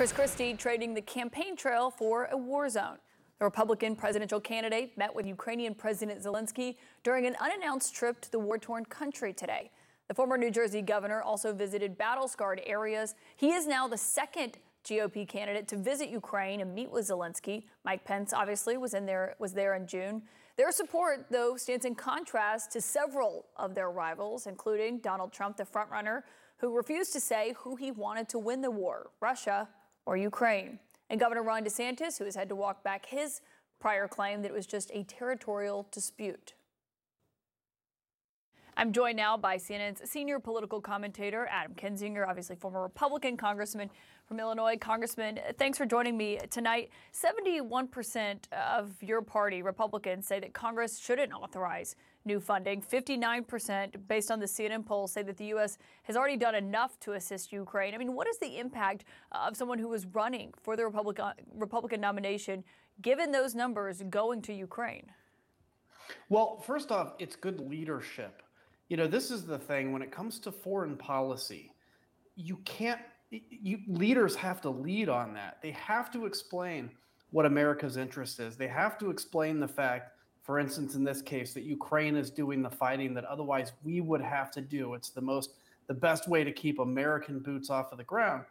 Chris Christie trading the campaign trail for a war zone. The Republican presidential candidate met with Ukrainian President Zelensky during an unannounced trip to the war-torn country today. The former New Jersey governor also visited battle-scarred areas. He is now the second GOP candidate to visit Ukraine and meet with Zelensky. Mike Pence obviously was there in June. Their support, though, stands in contrast to several of their rivals, including Donald Trump, the frontrunner, who refused to say who he wanted to win the war, Russia or Ukraine. And Governor Ron DeSantis, who has had to walk back his prior claim that it was just a territorial dispute. I'm joined now by CNN's senior political commentator, Adam Kinzinger, obviously former Republican congressman from Illinois. Congressman, thanks for joining me tonight. 71% of your party, Republicans, say that Congress shouldn't authorize new funding. 59%, based on the CNN poll, say that the U.S. has already done enough to assist Ukraine. I mean, what is the impact of someone who is running for the Republican nomination, given those numbers going to Ukraine? Well, first off, it's good leadership. You know, this is the thing when it comes to foreign policy, leaders have to lead on that. They have to explain what America's interest is. They have to explain the fact, for instance, in this case, that Ukraine is doing the fighting that otherwise we would have to do. It's the best way to keep American boots off of the ground.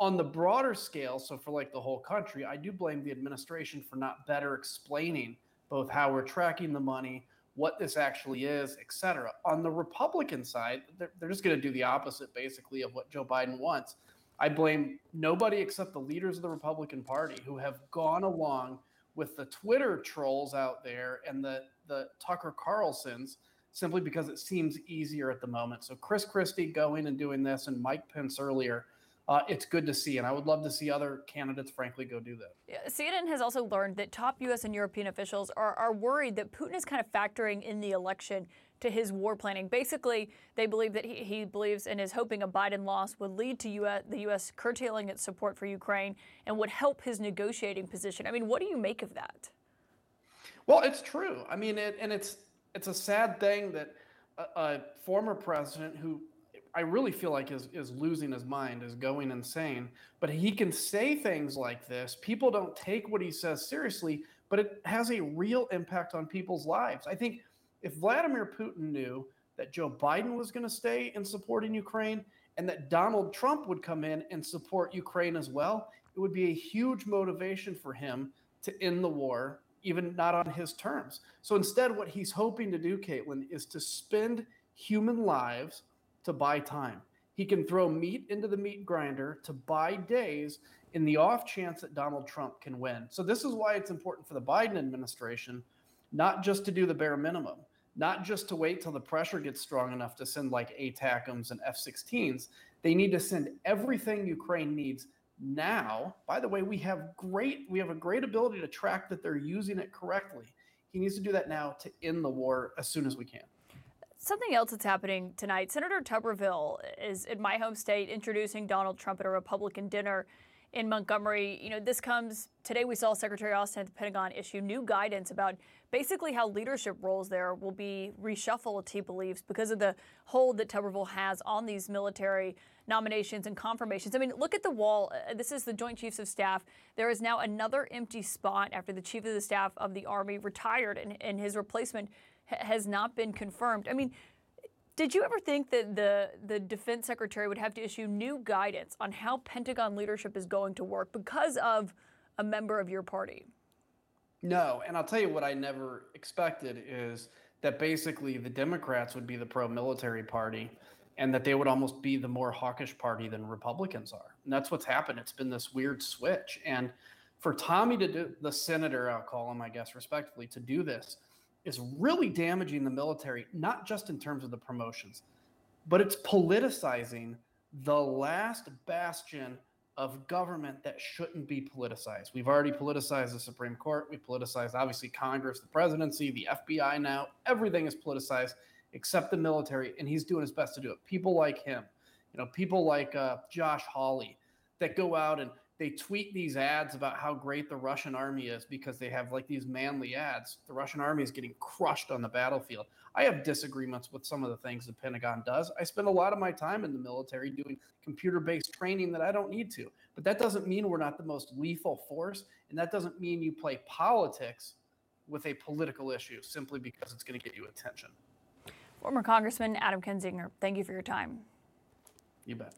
On the broader scale, so for like the whole country, I do blame the administration for not better explaining both how we're tracking the money, what this actually is, et cetera. On the Republican side, they're just going to do the opposite, basically, of what Joe Biden wants. I blame nobody except the leaders of the Republican Party who have gone along with the Twitter trolls out there and the Tucker Carlsons simply because it seems easier at the moment. So Chris Christie going and doing this, and Mike Pence earlier, it's good to see, and I would love to see other candidates, frankly, go do that. Yeah, CNN has also learned that top U.S. and European officials are worried that Putin is kind of factoring in the election to his war planning. Basically, they believe that he believes and is hoping a Biden loss would lead to the U.S. curtailing its support for Ukraine and would help his negotiating position. I mean, what do you make of that? Well, it's true. I mean, it's a sad thing that a former president who I really feel like is losing his mind, is going insane. But he can say things like this. People don't take what he says seriously, but it has a real impact on people's lives. I think if Vladimir Putin knew that Joe Biden was going to stay in supporting Ukraine and that Donald Trump would come in and support Ukraine as well, it would be a huge motivation for him to end the war, even not on his terms. So instead, what he's hoping to do, Caitlin, is to spend human lives to buy time. He can throw meat into the meat grinder to buy days in the off chance that Donald Trump can win. So this is why it's important for the Biden administration not just to do the bare minimum, not just to wait till the pressure gets strong enough to send like ATACMs and F-16s. They need to send everything Ukraine needs now. By the way, we have a great ability to track that they're using it correctly. He needs to do that now to end the war as soon as we can. Something else that's happening tonight, Senator Tuberville is in my home state introducing Donald Trump at a Republican dinner in Montgomery. You know, this comes today. We saw Secretary Austin at the Pentagon issue new guidance about basically how leadership roles there will be reshuffled, he believes, because of the hold that Tuberville has on these military nominations and confirmations. I mean, look at the wall. This is the Joint Chiefs of Staff. There is now another empty spot after the Chief of the Staff of the Army retired and his replacement has not been confirmed. I mean, did you ever think that the defense secretary would have to issue new guidance on how Pentagon leadership is going to work because of a member of your party? No, and I'll tell you what I never expected is that basically the Democrats would be the pro-military party and that they would almost be the more hawkish party than Republicans are. And that's what's happened. It's been this weird switch. And for Tommy to do, the senator, I'll call him, I guess, respectively, to do this, is really damaging the military, not just in terms of the promotions, but it's politicizing the last bastion of government that shouldn't be politicized. We've already politicized the Supreme Court. We politicized, obviously, Congress, the presidency, the FBI now. Everything is politicized except the military, and he's doing his best to do it. People like him, people like Josh Hawley that go out and they tweet these ads about how great the Russian army is because they have like these manly ads. The Russian army is getting crushed on the battlefield. I have disagreements with some of the things the Pentagon does. I spend a lot of my time in the military doing computer-based training that I don't need to. But that doesn't mean we're not the most lethal force, and that doesn't mean you play politics with a political issue simply because it's going to get you attention. Former Congressman Adam Kinzinger, thank you for your time. You bet.